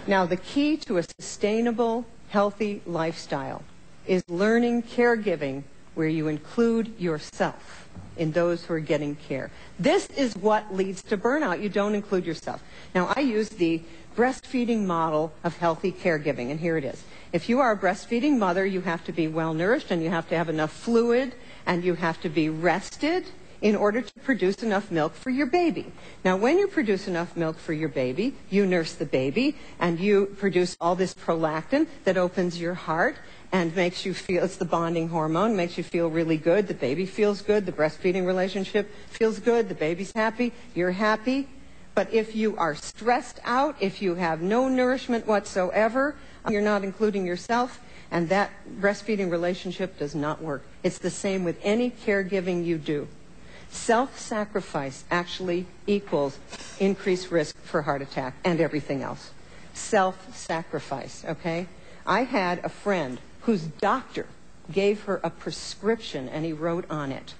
Now, the key to a sustainable, healthy lifestyle is learning caregiving where you include yourself in those who are getting care. This is what leads to burnout. You don't include yourself. Now, I use the breastfeeding model of healthy caregiving, and here it is. If you are a breastfeeding mother, you have to be well-nourished, and you have to have enough fluid, and you have to be rested in order to produce enough milk for your baby. Now, when you produce enough milk for your baby, you nurse the baby, and you produce all this prolactin that opens your heart and makes you feel, it's the bonding hormone, makes you feel really good. The baby feels good. The breastfeeding relationship feels good. The baby's happy. You're happy. But if you are stressed out, if you have no nourishment whatsoever, you're not including yourself, and that breastfeeding relationship does not work. It's the same with any caregiving you do. Self-sacrifice actually equals increased risk for heart attack and everything else. Self-sacrifice, okay? I had a friend whose doctor gave her a prescription, and he wrote on it,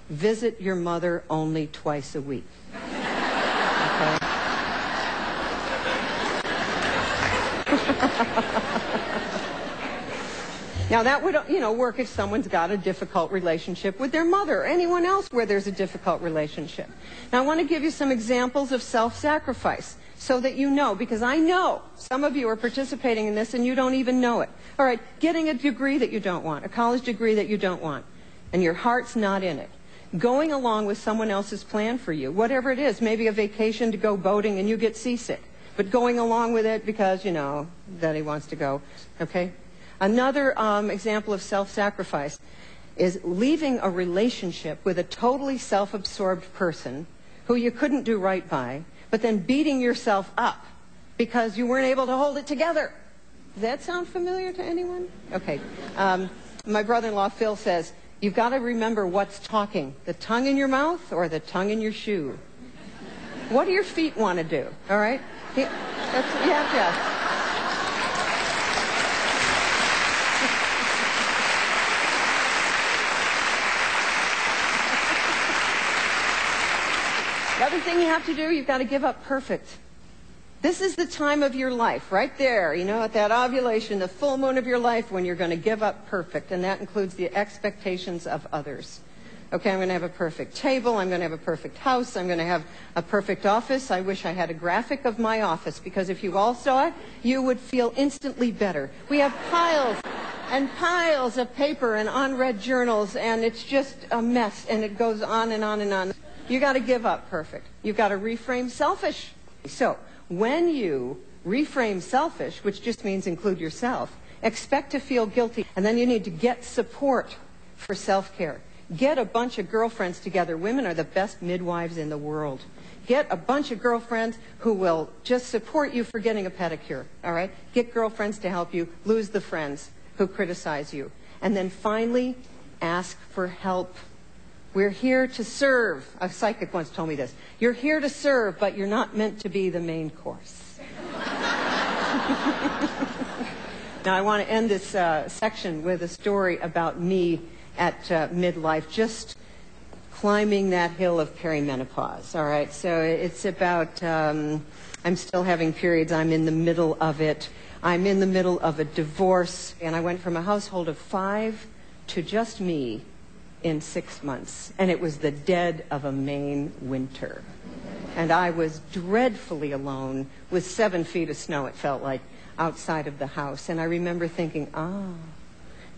"Visit your mother only twice a week." Okay? Now, that would, work if someone's got a difficult relationship with their mother or anyone else where there's a difficult relationship. Now, I want to give you some examples of self-sacrifice so that you know, because I know some of you are participating in this and you don't even know it. All right, getting a degree that you don't want, a college degree that you don't want, and your heart's not in it. Going along with someone else's plan for you, whatever it is, maybe a vacation to go boating and you get seasick, but going along with it because, Daddy wants to go, okay? Another example of self-sacrifice is leaving a relationship with a totally self-absorbed person who you couldn't do right by, but then beating yourself up because you weren't able to hold it together. Does that sound familiar to anyone? Okay. My brother-in-law, Phil, says, you've got to remember what's talking, the tongue in your mouth or the tongue in your shoe. What do your feet want to do, all right? Yeah. The other thing you have to do, you've got to give up perfect. This is the time of your life, right there, at that ovulation, the full moon of your life when you're going to give up perfect, and that includes the expectations of others. Okay, I'm going to have a perfect table, I'm going to have a perfect house, I'm going to have a perfect office. I wish I had a graphic of my office, because if you all saw it, you would feel instantly better. We have piles and piles of paper and unread journals, and it's just a mess, and it goes on and on and on. You got to give up perfect. You've got to reframe selfish. So, when you reframe selfish, which just means include yourself, expect to feel guilty, and then you need to get support for self-care. Get a bunch of girlfriends together. Women are the best midwives in the world. Get a bunch of girlfriends who will just support you for getting a pedicure, all right? Get girlfriends to help you lose the friends who criticize you. And then finally, ask for help. We're here to serve. A psychic once told me this. You're here to serve, but you're not meant to be the main course. Now, I want to end this section with a story about me at midlife, just climbing that hill of perimenopause, all right? So it's about, I'm still having periods. I'm in the middle of it. I'm in the middle of a divorce, and I went from a household of 5 to just me in 6 months, and it was the dead of a Maine winter. And I was dreadfully alone with 7 feet of snow, it felt like, outside of the house. And I remember thinking,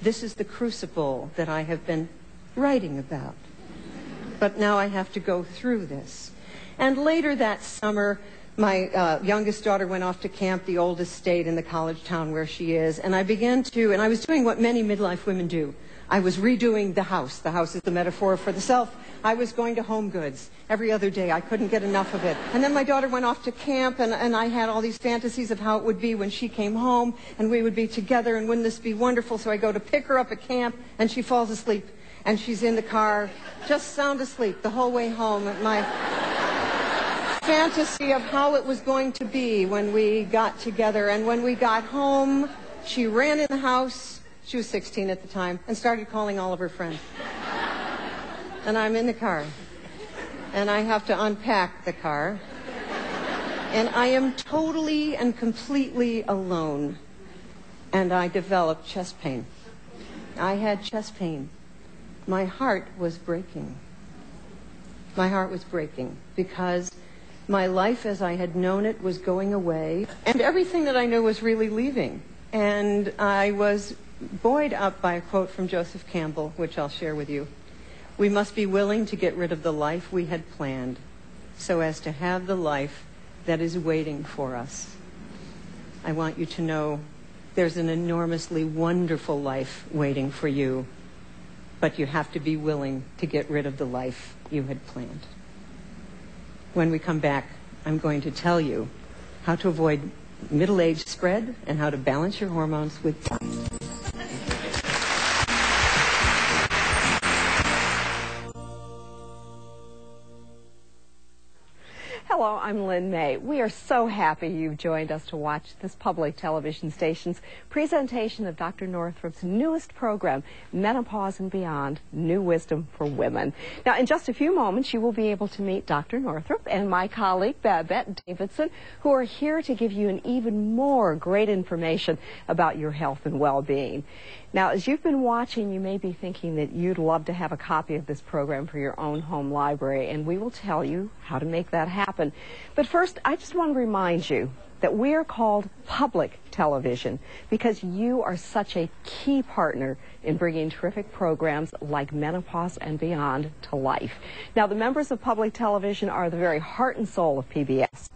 this is the crucible that I have been writing about. But now I have to go through this. And later that summer, my youngest daughter went off to camp. The oldest stayed in the college town where she is. And I began to, and I was doing what many midlife women do. I was redoing the house. The house is the metaphor for the self. I was going to Home Goods every other day. I couldn't get enough of it. And then my daughter went off to camp, and I had all these fantasies of how it would be when she came home, and we would be together, and wouldn't this be wonderful? So I go to pick her up at camp, and she falls asleep, and she's in the car, just sound asleep the whole way home. My fantasy of how it was going to be when we got together. And when we got home, she ran in the house. She was 16 at the time, and started calling all of her friends. And I'm in the car, and I have to unpack the car, And I am totally and completely alone. And I developed chest pain. I had chest pain. My heart was breaking. My heart was breaking because my life as I had known it was going away, and everything that I knew was really leaving. And I was buoyed up by a quote from Joseph Campbell, which I'll share with you. We must be willing to get rid of the life we had planned so as to have the life that is waiting for us. I want you to know there's an enormously wonderful life waiting for you, but you have to be willing to get rid of the life you had planned. When we come back, I'm going to tell you how to avoid middle age spread and how to balance your hormones with diet. Hello, I'm Lynn May. We are so happy you've joined us to watch this public television station's presentation of Dr. Northrup's newest program, Menopause and Beyond, New Wisdom for Women. Now, in just a few moments, you will be able to meet Dr. Northrup and my colleague, Babette Davidson, who are here to give you an even more great information about your health and well-being. Now, as you've been watching, you may be thinking that you'd love to have a copy of this program for your own home library, and we will tell you how to make that happen. But first, I just want to remind you that we are called public television because you are such a key partner in bringing terrific programs like Menopause and Beyond to life. Now, the members of public television are the very heart and soul of PBS.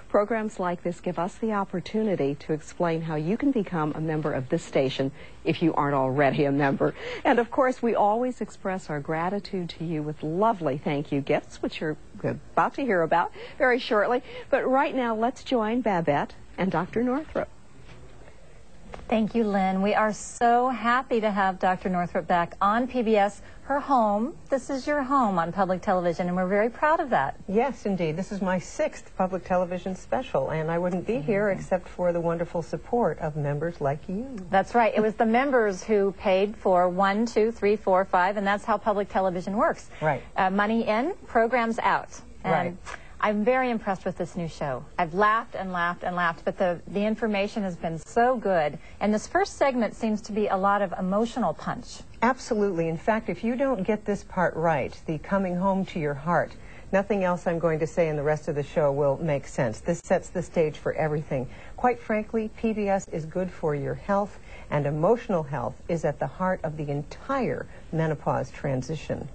Programs like this give us the opportunity to explain how you can become a member of this station if you aren't already a member. And of course, we always express our gratitude to you with lovely thank you gifts, which you're about to hear about very shortly. But right now, let's join Babette and Dr. Northrup. Thank you, Lynn. We are so happy to have Dr. Northrup back on PBS, her home. This is your home on public television, and we're very proud of that. Yes, indeed. This is my 6th public television special, and I wouldn't be here except for the wonderful support of members like you. That's right. It was the members who paid for 1, 2, 3, 4, 5, and that's how public television works. Right. Money in, programs out. And right. I'm very impressed with this new show. I've laughed and laughed and laughed, but the information has been so good. And this first segment seems to be a lot of emotional punch. Absolutely. In fact, if you don't get this part right, the coming home to your heart, nothing else I'm going to say in the rest of the show will make sense. This sets the stage for everything. Quite frankly, PBS is good for your health, and emotional health is at the heart of the entire menopause transition.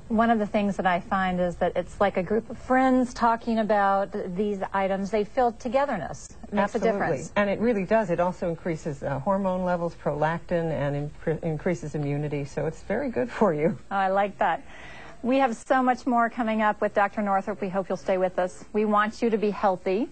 One of the things that I find is that it's like a group of friends talking about these items. They feel togetherness. It makes a difference. And it really does. It also increases hormone levels, prolactin, and increases immunity. So it's very good for you. Oh, I like that. We have so much more coming up with Dr. Northrup. We hope you'll stay with us. We want you to be healthy.